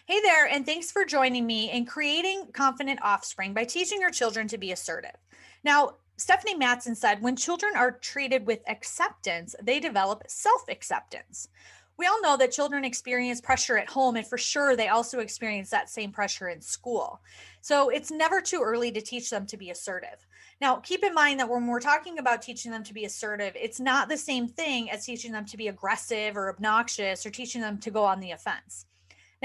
Hey there, and thanks for joining me in creating confident offspring by teaching your children to be assertive. Now, Stephanie Matson said when children are treated with acceptance, they develop self acceptance. We all know that children experience pressure at home, and for sure, they also experience that same pressure in school. So it's never too early to teach them to be assertive. Now, keep in mind that when we're talking about teaching them to be assertive, it's not the same thing as teaching them to be aggressive or obnoxious or teaching them to go on the offense.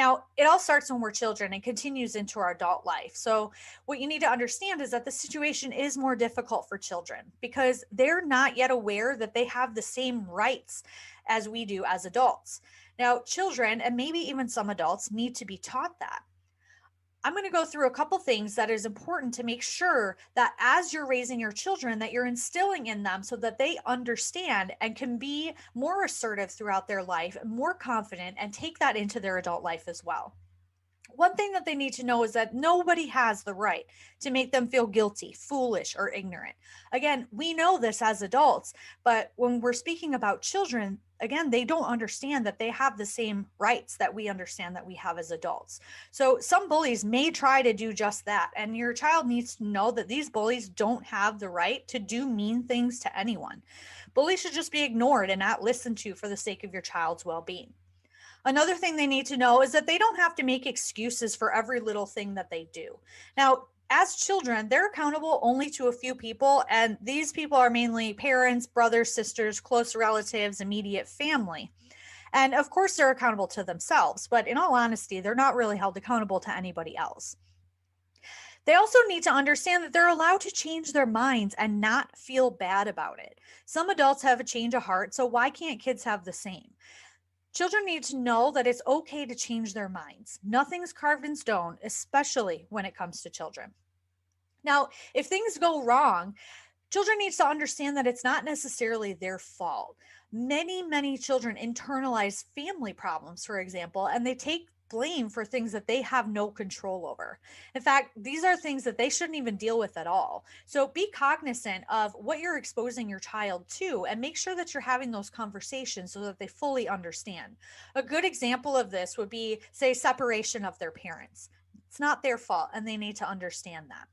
Now, it all starts when we're children and continues into our adult life. So, what you need to understand is that the situation is more difficult for children because they're not yet aware that they have the same rights as we do as adults. Now, children and maybe even some adults need to be taught that. I'm going to go through a couple things that is important to make sure that as you're raising your children that you're instilling in them so that they understand and can be more assertive throughout their life, more confident and take that into their adult life as well. One thing that they need to know is that nobody has the right to make them feel guilty, foolish, or ignorant. Again, we know this as adults, but when we're speaking about children, again, they don't understand that they have the same rights that we understand that we have as adults. So some bullies may try to do just that. And your child needs to know that these bullies don't have the right to do mean things to anyone. Bullies should just be ignored and not listened to for the sake of your child's well being. Another thing they need to know is that they don't have to make excuses for every little thing that they do. Now, as children, they're accountable only to a few people, and these people are mainly parents, brothers, sisters, close relatives, immediate family. And of course, they're accountable to themselves, but in all honesty, they're not really held accountable to anybody else. They also need to understand that they're allowed to change their minds and not feel bad about it. Some adults have a change of heart, so why can't kids have the same? Children need to know that it's okay to change their minds. Nothing's carved in stone, especially when it comes to children. Now, if things go wrong, children need to understand that it's not necessarily their fault. Many children internalize family problems, for example, and they take blame for things that they have no control over. In fact, these are things that they shouldn't even deal with at all. So be cognizant of what you're exposing your child to and make sure that you're having those conversations so that they fully understand. A good example of this would be, say, separation of their parents. It's not their fault, and they need to understand that.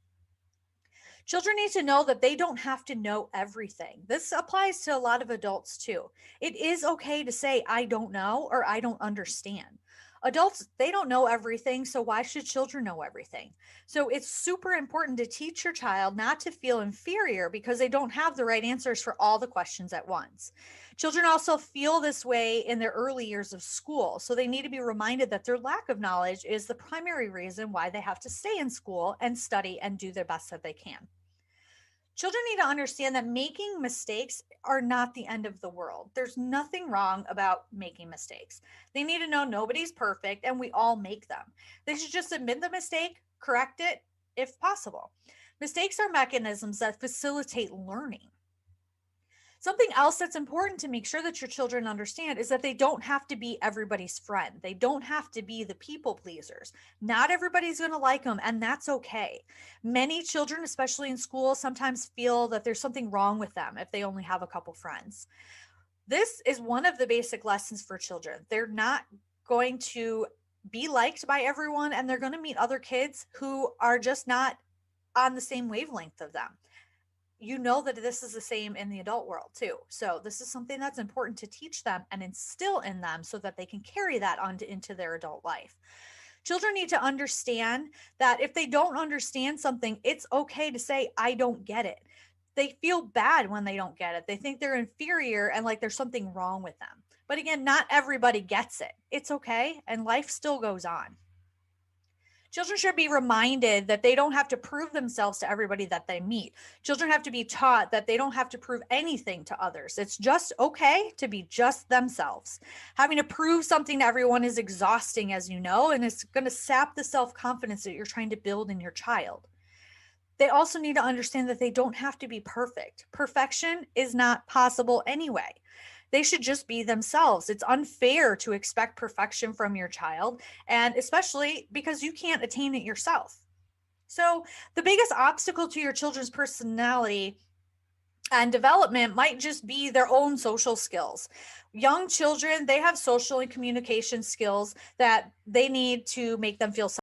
Children need to know that they don't have to know everything. This applies to a lot of adults too. It is okay to say, I don't know or I don't understand. Adults, they don't know everything, so why should children know everything? So it's super important to teach your child not to feel inferior because they don't have the right answers for all the questions at once. Children also feel this way in their early years of school, so they need to be reminded that their lack of knowledge is the primary reason why they have to stay in school and study and do their best that they can. Children need to understand that making mistakes are not the end of the world. There's nothing wrong about making mistakes. They need to know nobody's perfect and we all make them. They should just admit the mistake, correct it if possible. Mistakes are mechanisms that facilitate learning. Something else that's important to make sure that your children understand is that they don't have to be everybody's friend. They don't have to be the people pleasers. Not everybody's going to like them, and that's okay. Many children, especially in school, sometimes feel that there's something wrong with them if they only have a couple friends. This is one of the basic lessons for children. They're not going to be liked by everyone, and they're going to meet other kids who are just not on the same wavelength of them. You know that this is the same in the adult world too. So this is something that's important to teach them and instill in them so that they can carry that on into their adult life. Children need to understand that if they don't understand something, it's okay to say, I don't get it. They feel bad when they don't get it. They think they're inferior and like there's something wrong with them. But again, not everybody gets it. It's okay. And life still goes on. Children should be reminded that they don't have to prove themselves to everybody that they meet. Children have to be taught that they don't have to prove anything to others. It's just okay to be just themselves. Having to prove something to everyone is exhausting, as you know, and it's going to sap the self confidence that you're trying to build in your child. They also need to understand that they don't have to be perfect. Perfection is not possible anyway. They should just be themselves. It's unfair to expect perfection from your child, and especially because you can't attain it yourself. So, the biggest obstacle to your children's personality And development might just be their own social skills. Young children, they have social and communication skills that they need to make them feel